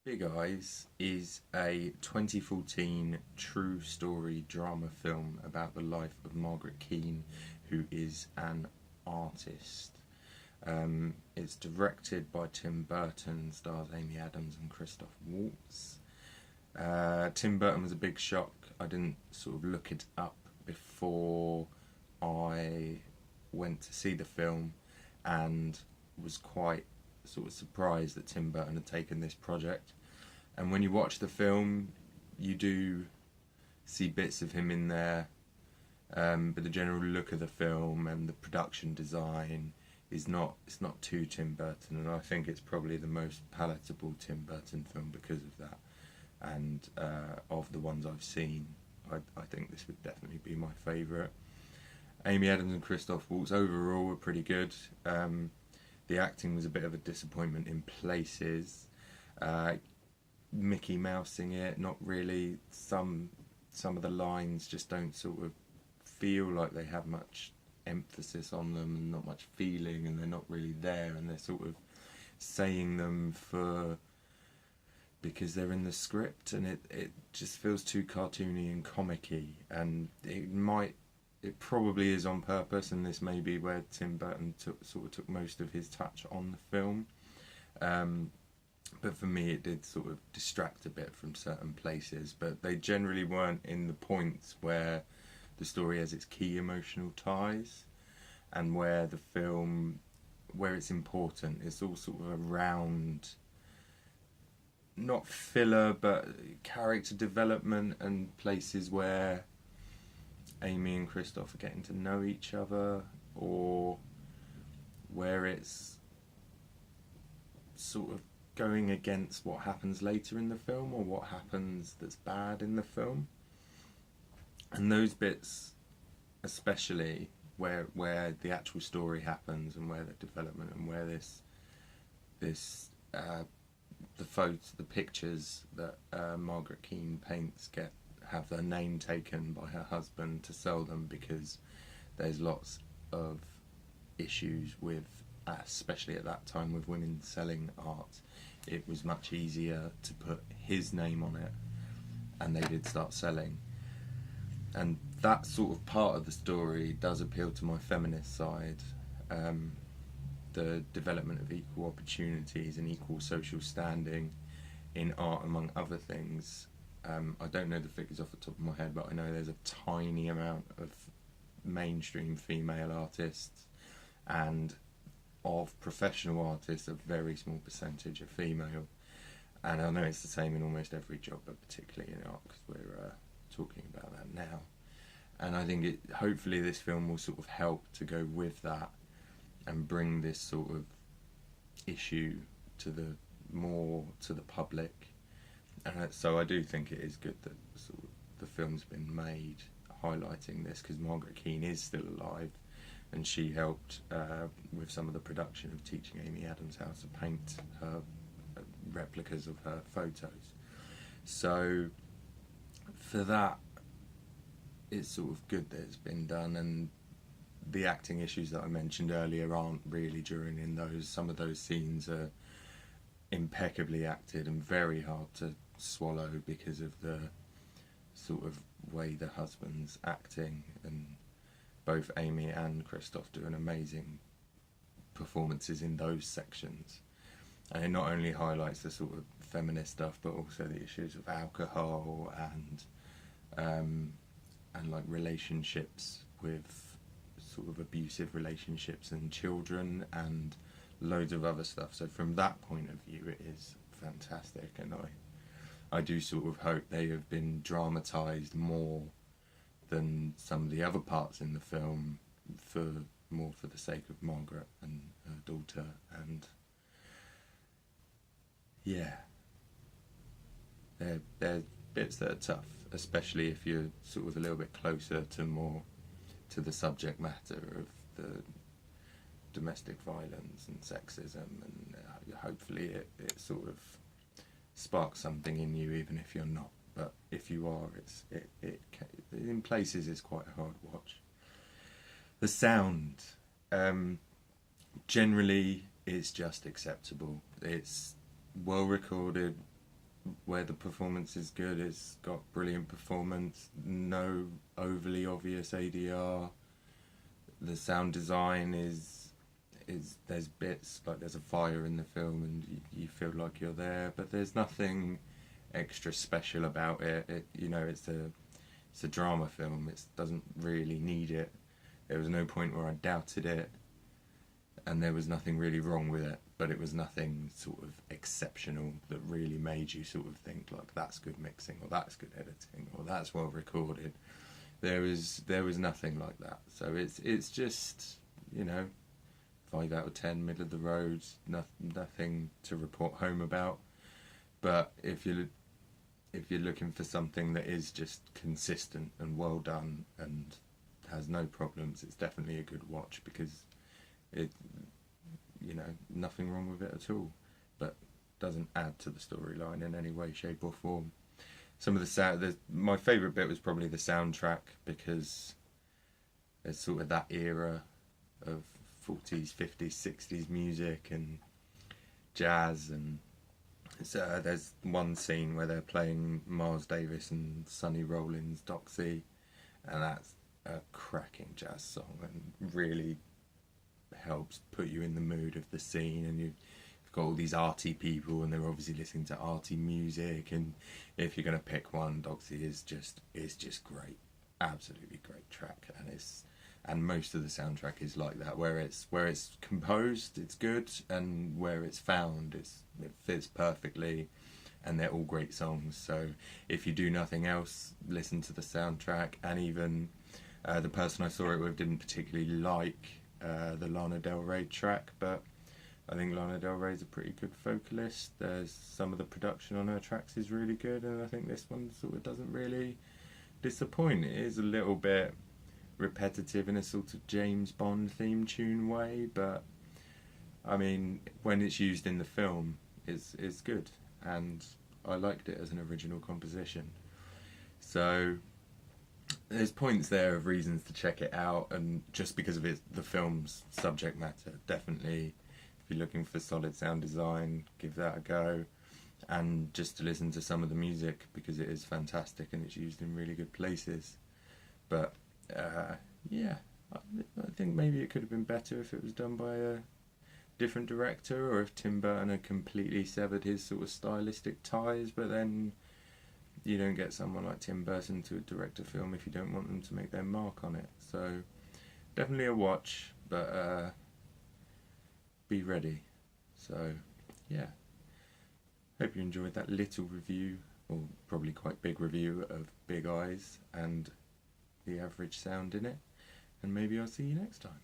Big Eyes is a 2014 true story drama film about the life of Margaret Keane, who is an artist. It's directed by Tim Burton, stars Amy Adams and Christoph Waltz. Tim Burton was a big shock. I didn't sort of look it up before I went to see the film, and was quite sort of surprised that Tim Burton had taken this project. And when you watch the film, you do see bits of him in there, but the general look of the film and the production design is not too Tim Burton, and I think it's probably the most palatable Tim Burton film because of that. And of the ones I've seen, I think this would definitely be my favourite. Amy Adams and Christoph Waltz overall were pretty good. The acting was a bit of a disappointment in places. Mickey Mousing it, not really. Some of the lines just don't sort of feel like they have much emphasis on them and not much feeling, and they're not really there, and they're sort of saying them for because they're in the script, and it just feels too cartoony and comic-y, and it probably is on purpose, and this may be where Tim Burton took most of his touch on the film. But for me, it did sort of distract a bit from certain places, but they generally weren't in the points where the story has its key emotional ties, and where the film, where it's important. It's all sort of around, not filler, but character development and places where Amy and Christoph are getting to know each other, or where it's sort of going against what happens later in the film, or what happens that's bad in the film. And those bits, especially where the actual story happens, and where the development, and where the pictures that Margaret Keane paints have their name taken by her husband to sell them, because there's lots of issues with, especially at that time, with women selling art. It was much easier to put his name on it, and they did start selling. And that sort of part of the story does appeal to my feminist side. The development of equal opportunities and equal social standing in art, among other things. I don't know the figures off the top of my head, but I know there's a tiny amount of mainstream female artists, and of professional artists, a very small percentage are female. And I know it's the same in almost every job, but particularly in art, because we're talking about that now. And I think hopefully this film will sort of help to go with that, and bring this sort of issue to the public. And so I do think it is good that sort of the film's been made highlighting this, because Margaret Keane is still alive, and she helped with some of the production of teaching Amy Adams how to paint her replicas of her photos. So for that, it's sort of good that it's been done, and the acting issues that I mentioned earlier aren't really during in those. Some of those scenes are impeccably acted and very hard to swallow because of the sort of way the husband's acting, and both Amy and Christoph do an amazing performances in those sections. And it not only highlights the sort of feminist stuff, but also the issues of alcohol and like relationships with sort of abusive relationships and children, and loads of other stuff. So from that point of view, it is fantastic, and I do sort of hope they have been dramatised more than some of the other parts in the film, more for the sake of Margaret and her daughter. And yeah, they're bits that are tough, especially if you're sort of a little bit closer to the subject matter of the domestic violence and sexism, and hopefully it sort of sparks something in you, even if you're not. But if you are, it in places it's quite a hard watch. The sound, generally, is just acceptable. It's well recorded, where the performance is good, it's got brilliant performance, no overly obvious ADR. The sound design is there's bits like there's a fire in the film and you feel like you're there, but there's nothing extra special about it. It's a drama film. It doesn't really need it. There was no point where I doubted it, and there was nothing really wrong with it, but it was nothing sort of exceptional that really made you sort of think like that's good mixing or that's good editing or that's well recorded. There was nothing like that. So it's just 5 out of 10, middle of the road, nothing to report home about. But if you're looking for something that is just consistent and well done and has no problems, it's definitely a good watch, because nothing wrong with it at all, but doesn't add to the storyline in any way, shape or form. Some of my favourite bit was probably the soundtrack, because there's sort of that era of 40s, 50s, 60s music and jazz, and there's one scene where they're playing Miles Davis and Sonny Rollins' Doxy, and that's a cracking jazz song and really helps put you in the mood of the scene. And you've got all these arty people and they're obviously listening to arty music, and if you're going to pick one, Doxy is just great, absolutely great track. And most of the soundtrack is like that, where it's composed, it's good, and where it's found, it fits perfectly, and they're all great songs. So if you do nothing else, listen to the soundtrack. And even the person I saw it with didn't particularly like the Lana Del Rey track, but I think Lana Del Rey's a pretty good vocalist. There's some of the production on her tracks is really good, and I think this one sort of doesn't really disappoint. It is a little bit repetitive in a sort of James Bond theme tune way, but I mean, when it's used in the film, it's good, and I liked it as an original composition. So there's points there of reasons to check it out, and just because of the film's subject matter, definitely if you're looking for solid sound design, give that a go, and just to listen to some of the music, because it is fantastic and it's used in really good places. But I think maybe it could have been better if it was done by a different director, or if Tim Burton had completely severed his sort of stylistic ties. But then you don't get someone like Tim Burton to direct a film if you don't want them to make their mark on it. So definitely a watch, but be ready. So yeah, hope you enjoyed that little review, or probably quite big review, of Big Eyes and the average sound in it, and maybe I'll see you next time.